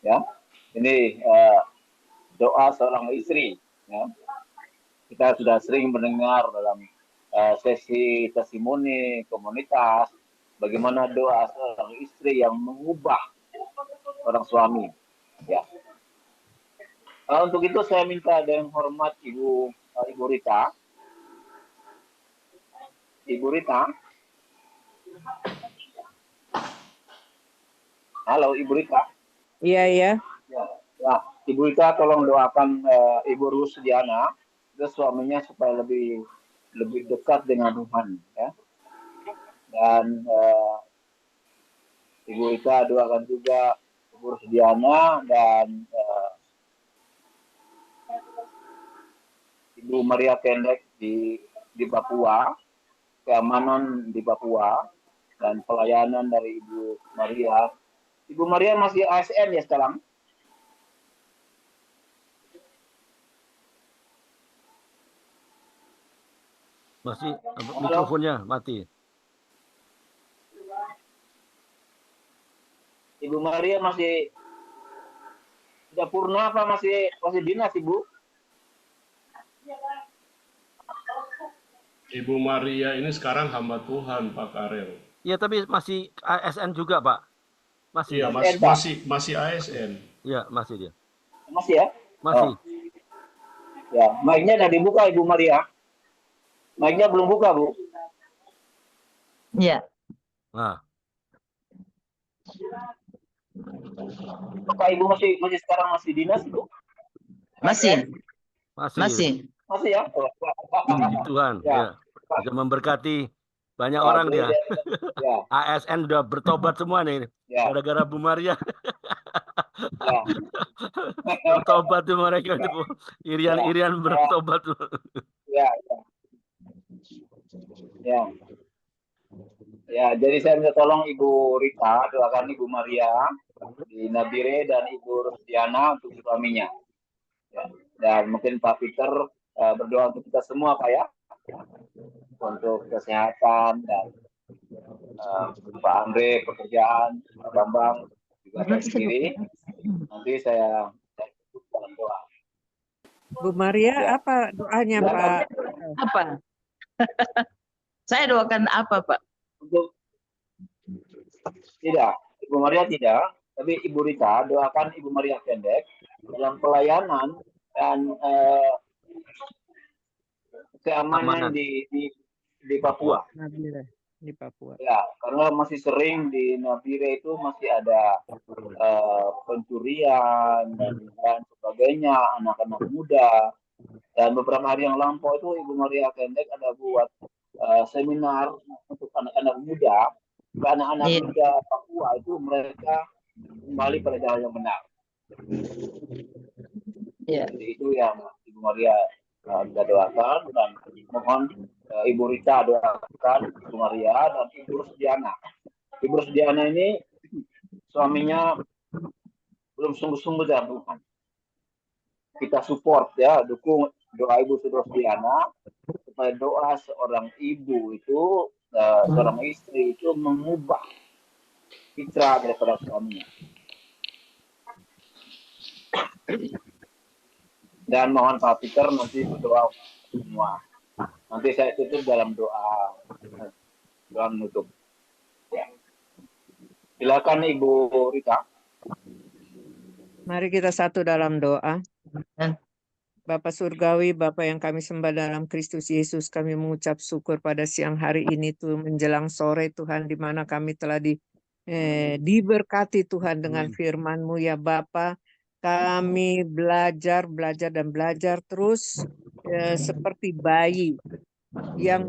Speaker 1: Ya, ini doa seorang istri. Ya. Kita sudah sering mendengar dalam sesi testimoni komunitas bagaimana doa seorang istri yang mengubah orang suami. Ya. Untuk itu saya minta dengan hormat Ibu Rita. Ibu Rita. Halo Ibu Rita.
Speaker 6: Iya, iya.
Speaker 1: Ya, Ibu Rita tolong doakan Ibu Rusdiana dan suaminya supaya lebih dekat dengan Tuhan ya. Dan Ibu Rita doakan juga Ibu Rusdiana dan Ibu Maria Kendek di Papua, keamanan di Papua, dan pelayanan dari Ibu Maria. Ibu Maria masih ASN ya sekarang?
Speaker 2: Masih mikrofonnya mati.
Speaker 1: Ibu Maria masih sudah purna apa masih dinas, Ibu?
Speaker 5: Ibu Maria ini sekarang hamba Tuhan, Pak Karel.
Speaker 2: Iya, tapi masih ASN juga, Pak. Masih.
Speaker 5: Iya,
Speaker 1: ASN, Pak.
Speaker 5: masih ASN.
Speaker 2: Iya, masih dia.
Speaker 1: Masih ya?
Speaker 2: Masih.
Speaker 1: Oh. Ya, mic-nya udah dibuka Ibu Maria. Mic-nya belum buka, Bu.
Speaker 7: Ya,
Speaker 2: Nah,
Speaker 1: Apakah Ibu masih sekarang masih dinas, Bu?
Speaker 7: masih,
Speaker 2: masih.
Speaker 7: masih.
Speaker 1: Masih ya? Oh.
Speaker 2: Puji Tuhan,
Speaker 1: Ya.
Speaker 2: ya. Bisa memberkati banyak
Speaker 1: Ya,
Speaker 2: orang
Speaker 1: jadi
Speaker 2: dia.
Speaker 1: Ya,
Speaker 2: ASN udah bertobat semua nih.
Speaker 1: ya,
Speaker 2: Gara-gara Bu Maria
Speaker 1: ya.
Speaker 2: bertobat tuh mereka itu. Irian bertobat tuh.
Speaker 1: Ya, ya. Ya. Ya, jadi saya minta tolong Ibu Rita doakan Ibu Maria di Nabire dan Ibu Rusdiana untuk suaminya. Ya. Dan mungkin Pak Peter berdoa untuk kita semua, Pak ya, untuk kesehatan dan Pak Andre pekerjaan, Pak Bambang juga saya sendiri. Nanti saya dalam doa.
Speaker 6: Bu Maria,
Speaker 1: Ya.
Speaker 6: apa doanya,
Speaker 1: Ya.
Speaker 6: Pak?
Speaker 7: Apa? Saya doakan apa, Pak?
Speaker 1: Untuk tidak, Ibu Maria tidak, tapi Ibu Rita doakan Ibu Maria Kendek dalam pelayanan dan keamanan di Papua.
Speaker 6: Nabire di Papua.
Speaker 1: Ya, karena masih sering di Nabire itu masih ada pencurian dan sebagainya, anak-anak muda. Dan beberapa hari yang lampau itu Ibu Maria Kendek ada buat seminar untuk anak-anak muda. Anak-anak muda Papua itu mereka kembali pada jalan yang benar. Jadi itu yang Ibu Maria kita doakan, dan mohon Ibu Rita doakan Ibu Maria dan Ibu Rusdiana. Ibu Rusdiana ini suaminya belum sungguh-sungguh dalam Tuhan. Kita support ya, dukung doa Ibu Rusdiana supaya doa seorang ibu itu, seorang istri itu mengubah fitrah daripada suaminya. Dan mohon Pak Peter nanti berdoa semua. Nanti saya tutup dalam doa menutup. Ya. Silakan Ibu Rita.
Speaker 6: Mari kita satu dalam doa. Bapa Surgawi, Bapa yang kami sembah dalam Kristus Yesus, kami mengucap syukur pada siang hari ini tuh menjelang sore Tuhan, di mana kami telah diberkati Tuhan dengan firman-Mu ya Bapa. Kami belajar dan belajar terus seperti bayi yang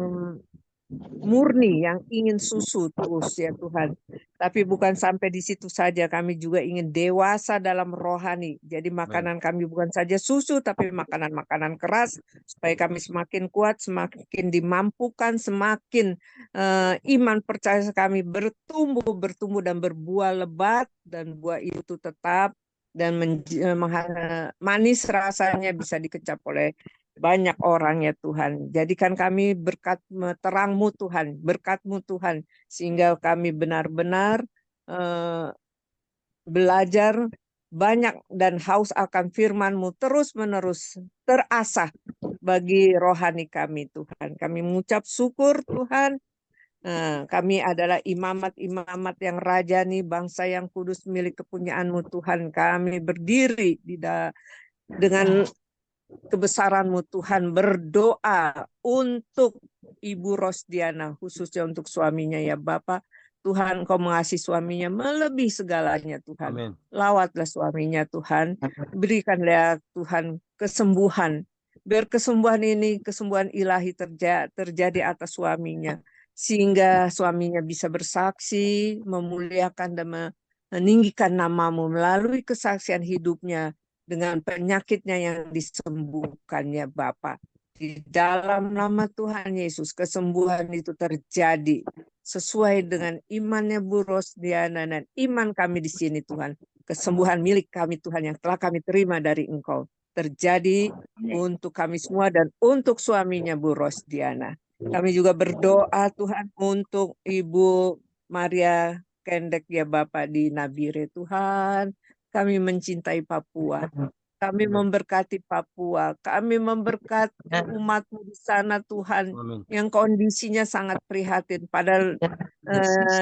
Speaker 6: murni, yang ingin susu terus ya Tuhan. Tapi bukan sampai di situ saja, kami juga ingin dewasa dalam rohani. Jadi makanan kami bukan saja susu, tapi makanan-makanan keras, supaya kami semakin kuat, semakin dimampukan, semakin iman percaya kami bertumbuh dan berbuah lebat, dan buah itu tetap dan manis rasanya bisa dikecap oleh banyak orang ya Tuhan. Jadikan kami berkat terang-Mu Tuhan, berkat-Mu Tuhan, sehingga kami benar-benar belajar banyak dan haus akan firman-Mu terus-menerus terasah bagi rohani kami Tuhan. Kami mengucap syukur Tuhan. Kami adalah imamat-imamat yang rajani, bangsa yang kudus milik kepunyaan-Mu Tuhan. Kami berdiri dengan kebesaran-Mu Tuhan, berdoa untuk Ibu Rosdiana, khususnya untuk suaminya ya Bapak. Tuhan, Kau mengasihi suaminya melebihi segalanya Tuhan.
Speaker 2: Amin.
Speaker 6: Lawatlah suaminya Tuhan, berikanlah Tuhan kesembuhan. Biar kesembuhan ini, kesembuhan ilahi terjadi atas suaminya, sehingga suaminya bisa bersaksi, memuliakan dan meninggikan nama-Mu melalui kesaksian hidupnya dengan penyakitnya yang disembuhkannya Bapa. Di dalam nama Tuhan Yesus, kesembuhan itu terjadi sesuai dengan imannya Bu Rosdiana dan iman kami di sini Tuhan. Kesembuhan milik kami Tuhan yang telah kami terima dari Engkau terjadi untuk kami semua dan untuk suaminya Bu Rosdiana. Kami juga berdoa Tuhan untuk Ibu Maria Kendek ya Bapak di Nabire Tuhan. Kami mencintai Papua. Kami memberkati Papua. Kami memberkati umat-Mu di sana Tuhan.
Speaker 2: Amin.
Speaker 6: Yang kondisinya sangat prihatin. Padahal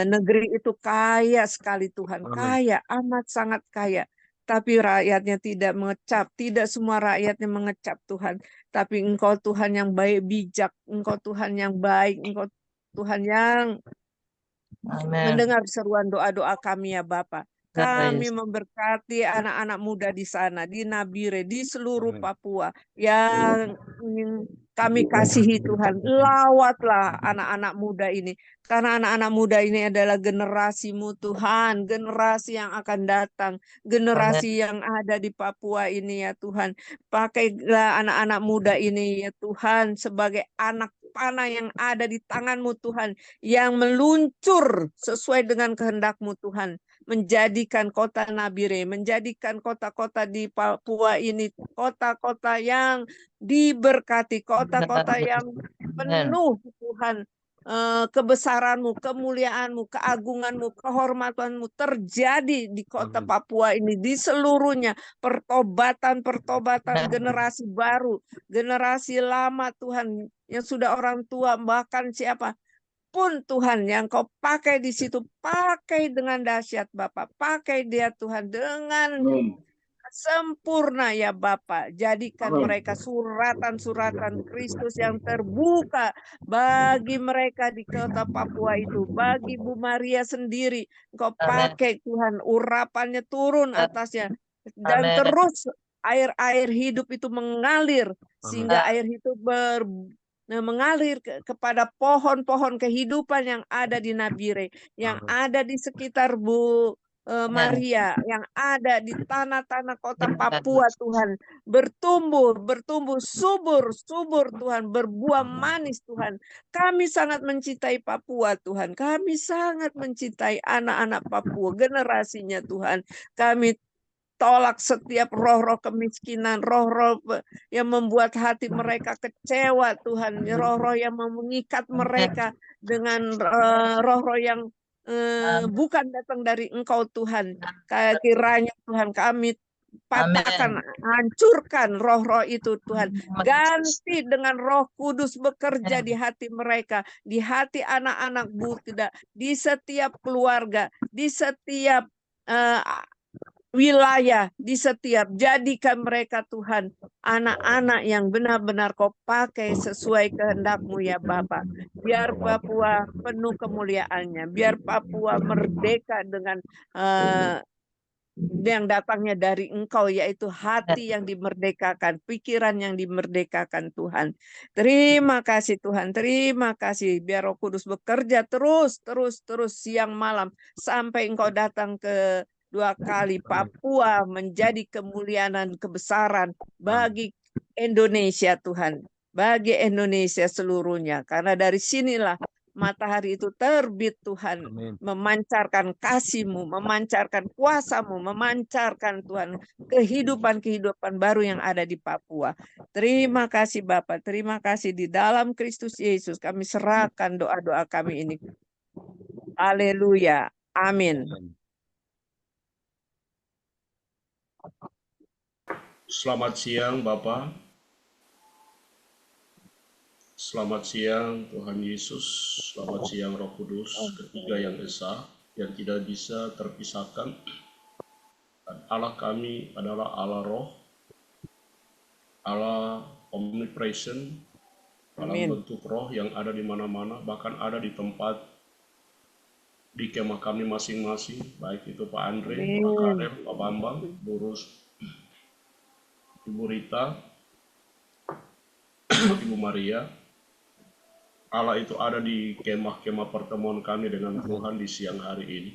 Speaker 6: negeri itu kaya sekali Tuhan.
Speaker 2: Amin.
Speaker 6: Kaya, amat sangat kaya. Tapi rakyatnya tidak mengecap. Tidak semua rakyatnya mengecap Tuhan. Tapi Engkau Tuhan yang baik, bijak. Engkau Tuhan yang baik. Engkau Tuhan yang mendengar seruan doa-doa kami ya Bapak. Kami memberkati anak-anak muda di sana, di Nabire, di seluruh
Speaker 2: Amin.
Speaker 6: Papua yang ingin kami kasihi Tuhan. Lawatlah anak-anak muda ini. Karena anak-anak muda ini adalah generasi-Mu Tuhan. Generasi yang akan datang. Generasi yang ada di Papua ini ya Tuhan. Pakailah anak-anak muda ini ya Tuhan sebagai anak panah yang ada di tangan-Mu Tuhan. Yang meluncur sesuai dengan kehendak-Mu Tuhan. Menjadikan kota Nabire, menjadikan kota-kota di Papua ini kota-kota yang diberkati, kota-kota yang penuh Tuhan kebesaran-Mu, kemuliaan-Mu, keagungan-Mu, kehormatan-Mu terjadi di kota
Speaker 2: Amin.
Speaker 6: Papua ini di seluruhnya. Pertobatan generasi baru, generasi lama Tuhan yang sudah orang tua, bahkan siapa pun Tuhan yang Kau pakai di situ, pakai dengan dahsyat Bapak, pakai dia Tuhan dengan
Speaker 1: Amin.
Speaker 6: sempurna ya Bapak. Jadikan
Speaker 1: Amin.
Speaker 6: mereka suratan-suratan Kristus yang terbuka bagi mereka di kota Papua itu, bagi Bu Maria sendiri. Engkau pakai Tuhan, urapannya turun atasnya dan terus air-air hidup itu mengalir sehingga air itu mengalir kepada pohon-pohon kehidupan yang ada di Nabire, yang
Speaker 2: Amin.
Speaker 6: ada di sekitar Bu Maria, yang ada di tanah-tanah kota Papua Tuhan, bertumbuh subur Tuhan, berbuah manis Tuhan. Kami sangat mencintai Papua Tuhan, kami sangat mencintai anak-anak Papua, generasinya Tuhan. Kami tolak setiap roh-roh kemiskinan, roh-roh yang membuat hati mereka kecewa Tuhan, roh-roh yang mengikat mereka dengan roh-roh yang bukan datang dari Engkau Tuhan. Kiranya Tuhan kami patahkan, hancurkan roh-roh itu Tuhan. Ganti dengan Roh Kudus bekerja di hati mereka, di hati anak-anak Bu, tidak di setiap keluarga, di setiap wilayah, di setiap, jadikan mereka Tuhan anak-anak yang benar-benar Kau pakai sesuai kehendak-Mu ya Bapak. Biar Papua penuh kemuliaannya, biar Papua merdeka dengan yang datangnya dari Engkau, yaitu hati yang dimerdekakan, pikiran yang dimerdekakan Tuhan. Terima kasih Tuhan, terima kasih. Biar Roh Kudus bekerja terus siang malam sampai Engkau datang ke 2 kali. Papua menjadi kemuliaan dan kebesaran bagi Indonesia Tuhan, bagi Indonesia seluruhnya. Karena dari sinilah matahari itu terbit Tuhan,
Speaker 2: Amin.
Speaker 6: memancarkan kasih-Mu, memancarkan kuasa-Mu, memancarkan Tuhan kehidupan baru yang ada di Papua. Terima kasih Bapak, terima kasih di dalam Kristus Yesus kami serahkan doa-doa kami ini. Haleluya. Amin.
Speaker 5: Selamat siang Bapak. Selamat siang Tuhan Yesus. Selamat siang Roh Kudus, ketiga yang esa, yang tidak bisa terpisahkan. Dan Allah kami adalah Allah Roh, Allah omnipresent, dalam bentuk roh yang ada di mana-mana, bahkan ada di tempat di kemah kami masing-masing, baik itu Pak Andre, Pak Karel, Pak Bambang, Burus, Ibu Rita, Ibu Maria. Allah itu ada di kemah-kemah pertemuan kami dengan Tuhan di siang hari ini.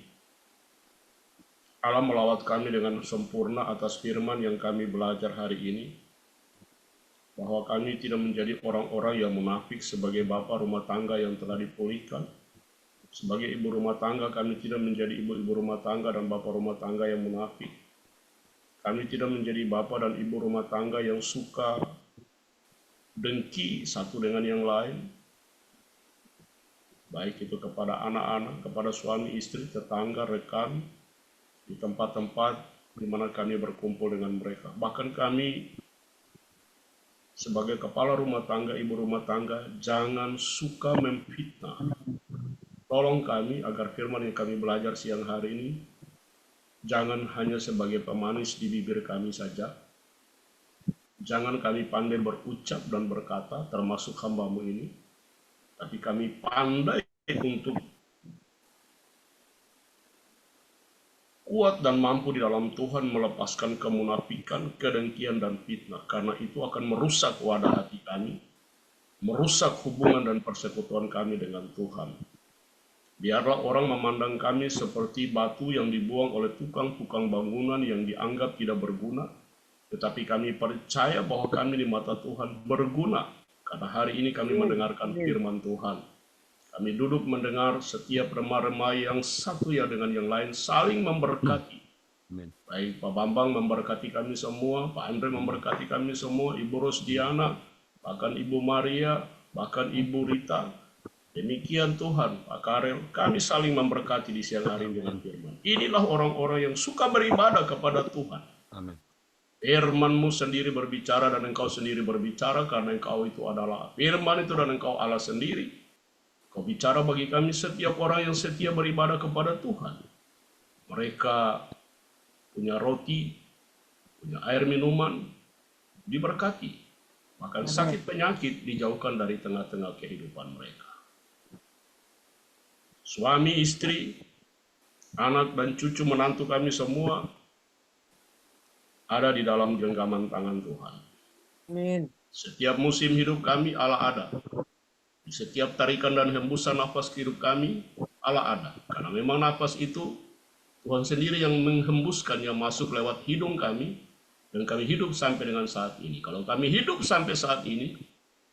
Speaker 5: Allah melawat kami dengan sempurna atas firman yang kami belajar hari ini, bahwa kami tidak menjadi orang-orang yang munafik sebagai bapa rumah tangga yang telah dipulihkan. Sebagai ibu rumah tangga, kami tidak menjadi ibu-ibu rumah tangga dan bapak rumah tangga yang munafik. Kami tidak menjadi bapak dan ibu rumah tangga yang suka dengki satu dengan yang lain. baik itu kepada anak-anak, kepada suami istri, tetangga, rekan, di tempat-tempat di mana kami berkumpul dengan mereka. Bahkan kami sebagai kepala rumah tangga, ibu rumah tangga, jangan suka memfitnah. Tolong kami agar firman yang kami belajar siang hari ini jangan hanya sebagai pemanis di bibir kami saja. Jangan kami pandai berucap dan berkata, termasuk hamba-Mu ini, tapi kami pandai untuk kuat dan mampu di dalam Tuhan melepaskan kemunafikan, kedengkian, dan fitnah. Karena itu akan merusak wadah hati kami, merusak hubungan dan persekutuan kami dengan Tuhan. Biarlah orang memandang kami seperti batu yang dibuang oleh tukang-tukang bangunan yang dianggap tidak berguna, tetapi kami percaya bahwa kami di mata Tuhan berguna, karena hari ini kami mendengarkan firman Tuhan. Kami duduk mendengar setiap remah-remah yang satu ya dengan yang lain saling memberkati. Baik Pak Bambang memberkati kami semua, Pak Andre memberkati kami semua, Ibu Rosdiana, bahkan Ibu Maria, bahkan Ibu Rita. Demikian Tuhan, Pak Karel, kami saling memberkati di siang hari dengan firman. Inilah orang-orang yang suka beribadah kepada Tuhan.
Speaker 2: Amin.
Speaker 5: Firman-Mu sendiri berbicara dan Engkau sendiri berbicara, karena Engkau itu adalah firman itu dan Engkau Allah sendiri. Kau bicara bagi kami setiap orang yang setia beribadah kepada Tuhan. Mereka punya roti, punya air minuman, diberkati. Bahkan sakit penyakit dijauhkan dari tengah-tengah kehidupan mereka. Suami, istri, anak dan cucu menantu kami semua ada di dalam genggaman tangan Tuhan.
Speaker 6: Amin.
Speaker 5: Setiap musim hidup kami Allah ada. Di setiap tarikan dan hembusan nafas hidup kami Allah ada. Karena memang nafas itu Tuhan sendiri yang menghembuskan, yang masuk lewat hidung kami, dan kami hidup sampai dengan saat ini. Kalau kami hidup sampai saat ini,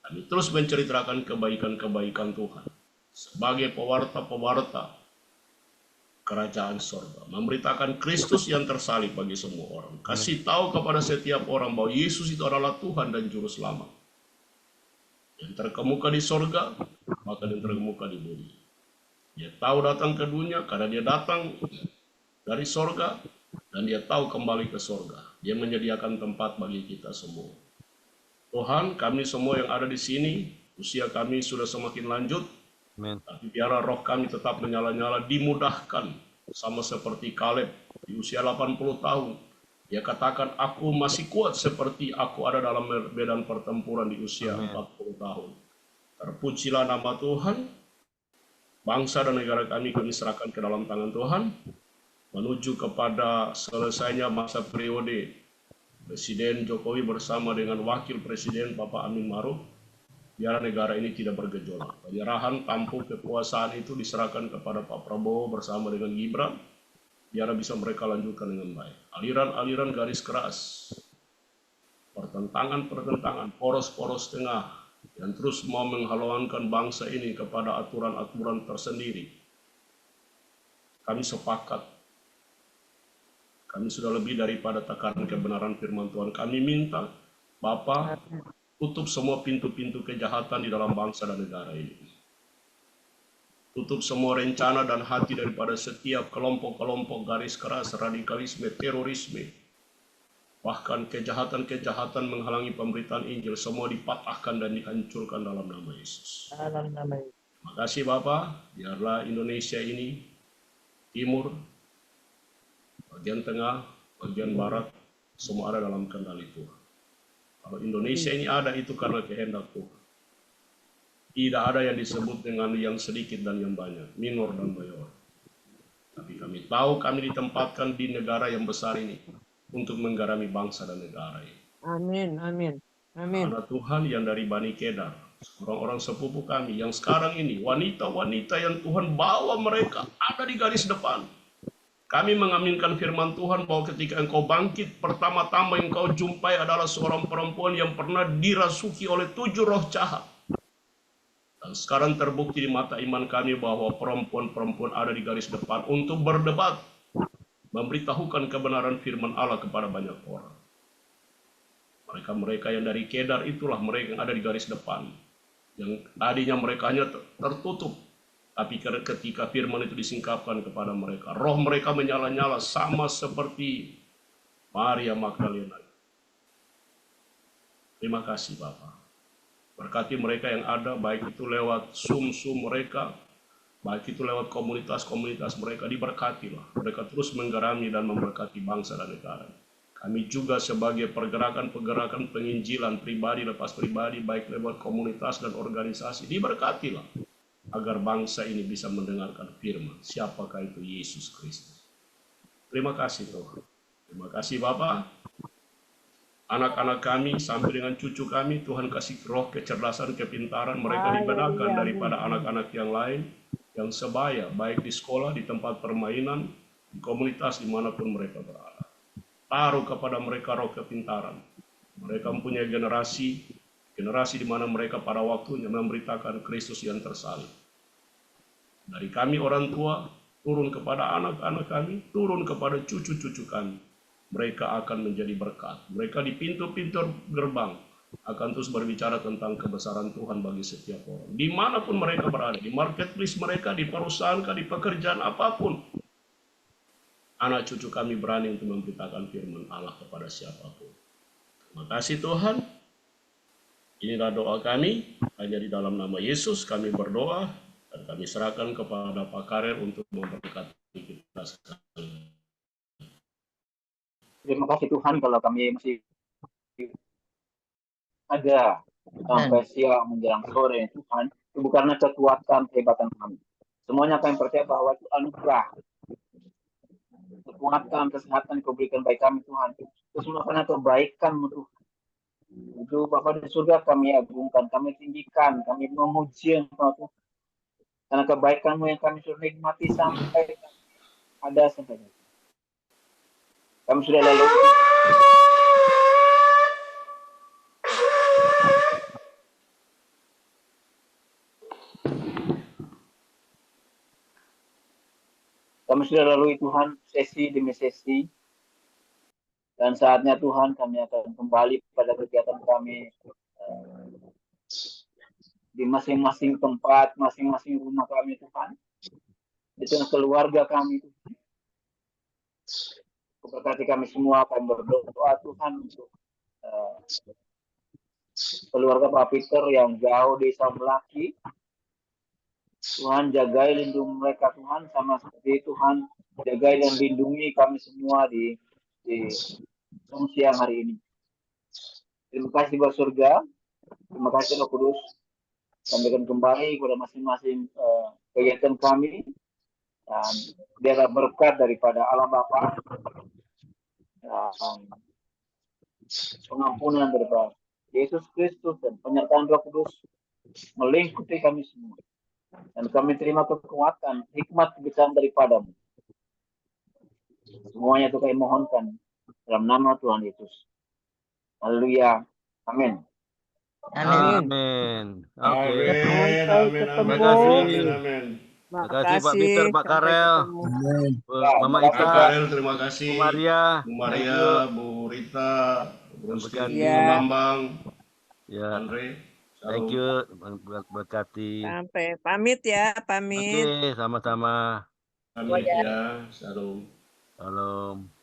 Speaker 5: kami terus menceritakan kebaikan-kebaikan Tuhan sebagai pewarta-pewarta kerajaan sorga, memberitakan Kristus yang tersalib bagi semua orang. Kasih tahu kepada setiap orang bahwa Yesus itu adalah Tuhan dan Juru Selamat. Yang terkemuka di sorga, maka yang terkemuka di bumi. Dia tahu datang ke dunia karena dia datang dari sorga, dan dia tahu kembali ke sorga. Dia menyediakan tempat bagi kita semua. Tuhan, kami semua yang ada di sini, usia kami sudah semakin lanjut,
Speaker 2: Amin.
Speaker 5: tapi biarlah roh kami tetap menyala-nyala, dimudahkan. Sama seperti Kaleb di usia 80 tahun. Dia katakan, aku masih kuat seperti aku ada dalam medan pertempuran di usia 40 tahun. Terpujilah nama Tuhan. Bangsa dan negara kami serahkan ke dalam tangan Tuhan. Menuju kepada selesainya masa periode Presiden Jokowi bersama dengan Wakil Presiden Bapak Amin Ma'ruf. Biar negara ini tidak bergejolak. Penyerahan tampuk kekuasaan itu diserahkan kepada Pak Prabowo bersama dengan Gibran. Biar bisa mereka lanjutkan dengan baik. Aliran-aliran garis keras, pertentangan-pertentangan, poros-poros tengah yang terus mau menghalaukan bangsa ini kepada aturan-aturan tersendiri. Kami sepakat. Kami sudah lebih daripada takaran kebenaran firman Tuhan. Kami minta Bapa tutup semua pintu-pintu kejahatan di dalam bangsa dan negara ini. Tutup semua rencana dan hati daripada setiap kelompok-kelompok garis keras, radikalisme, terorisme. Bahkan kejahatan-kejahatan menghalangi pemberitaan Injil, semua dipatahkan dan dihancurkan dalam nama Yesus. Terima kasih Bapak, biarlah Indonesia ini, timur, bagian tengah, bagian barat, semua ada dalam kendali Tuhan. Kalau Indonesia ini ada, itu karena kehendak Tuhan. Tidak ada yang disebut dengan yang sedikit dan yang banyak, minor dan mayor. Tapi kami tahu kami ditempatkan di negara yang besar ini untuk menggarami bangsa dan negara ini.
Speaker 6: Amin, amin, amin.
Speaker 5: Karena Tuhan yang dari Bani Kedar, orang-orang sepupu kami yang sekarang ini, wanita-wanita yang Tuhan bawa mereka ada di garis depan. Kami mengaminkan firman Tuhan bahwa ketika engkau bangkit, pertama-tama yang engkau jumpai adalah seorang perempuan yang pernah dirasuki oleh 7 roh jahat. Dan sekarang terbukti di mata iman kami bahwa perempuan-perempuan ada di garis depan untuk berdebat, memberitahukan kebenaran firman Allah kepada banyak orang. Mereka-mereka yang dari Kedar itulah mereka yang ada di garis depan. Yang tadinya mereka hanya tertutup Tapi ketika firman itu disingkapkan kepada mereka, roh mereka menyala-nyala sama seperti Maria Magdalena. Terima kasih Bapak. Berkati mereka yang ada, baik itu lewat Zoom mereka, baik itu lewat komunitas-komunitas mereka, diberkatilah. Mereka terus menggerami dan memberkati bangsa dan negara. Kami juga sebagai pergerakan-pergerakan penginjilan pribadi lepas pribadi, baik lewat komunitas dan organisasi, diberkatilah. Agar bangsa ini bisa mendengarkan firman. Siapakah itu Yesus Kristus. Terima kasih Tuhan. Terima kasih Bapak. Anak-anak kami sampai dengan cucu kami, Tuhan kasih roh kecerdasan, kepintaran, mereka dibedakan daripada anak-anak yang lain yang sebaya, baik di sekolah, di tempat permainan, di komunitas, dimanapun mereka berada. Taruh kepada mereka roh kepintaran. Mereka mempunyai generasi di mana mereka pada waktunya memberitakan Kristus yang tersalib. Dari kami orang tua, turun kepada anak-anak kami, turun kepada cucu-cucu kami. Mereka akan menjadi berkat. Mereka di pintu-pintu gerbang akan terus berbicara tentang kebesaran Tuhan bagi setiap orang. Dimanapun mereka berada, di marketplace mereka, di perusahaan, di pekerjaan apapun. Anak cucu kami berani untuk memberitakan firman Allah kepada siapapun. Terima kasih Tuhan. Inilah doa kami. Hanya di dalam nama Yesus kami berdoa. Dan kami serahkan kepada Pak Karel untuk memberkati kita sekalian.
Speaker 1: Terima kasih Tuhan kalau kami masih ada sampai siang menjelang sore Tuhan. Itu bukan kekuatan kehebatan kami. Semuanya kami percaya bahwa itu anugerah. Kekuatan, kesehatan kau berikan baik kami Tuhan. Itu semua karena kebaikan-Mu Tuhan. Itu Bapa di surga kami agungkan, kami tinggikan, kami memuji Engkau Tuhan. Karena kebaikan-Mu yang kami sudah nikmati sampai ada sampai ini. Kami sudah lalu. Kami sudah lalui Tuhan sesi demi sesi. Dan saatnya Tuhan kami akan kembali pada kegiatan kami di masing-masing tempat, masing-masing rumah kami Tuhan. Di tengah keluarga kami Tuhan. Berkati kami semua, kami berdoa Tuhan untuk keluarga Pak Peter yang jauh di desa Melaki. Tuhan jagai lindungi mereka Tuhan, sama seperti Tuhan jagai dan lindungi kami semua di siang hari ini. Terima kasih Bapak Surga, terima kasih Roh Kudus. Kami akan kembali kepada masing-masing kegiatan kami dan biarlah berkat daripada Allah Bapa dan pengampunan daripada Yesus Kristus dan penyertaan Roh Kudus melingkupi kami semua. Dan kami terima kekuatan, hikmat, kebijaksanaan daripada-Mu. Semuanya itu kami mohonkan dalam nama Tuhan Yesus. Haleluya. Amin.
Speaker 2: Amin. Oke.
Speaker 5: Amin.
Speaker 2: Terima kasih.
Speaker 5: Amin.
Speaker 2: Terima kasih Pak Peter, Pak Karel, Mama
Speaker 5: Pak
Speaker 2: Ita,
Speaker 5: Karel, terima kasih.
Speaker 2: Bu Maria,
Speaker 5: Bu Rita, Bu Rustin, Bu
Speaker 6: Ya.
Speaker 5: Bambang,
Speaker 2: ya,
Speaker 5: Andre.
Speaker 2: thank you, berkati.
Speaker 6: Sampai pamit ya, pamit.
Speaker 2: Oke, sama-sama.
Speaker 5: Amin ya. Shalom.
Speaker 2: Salam.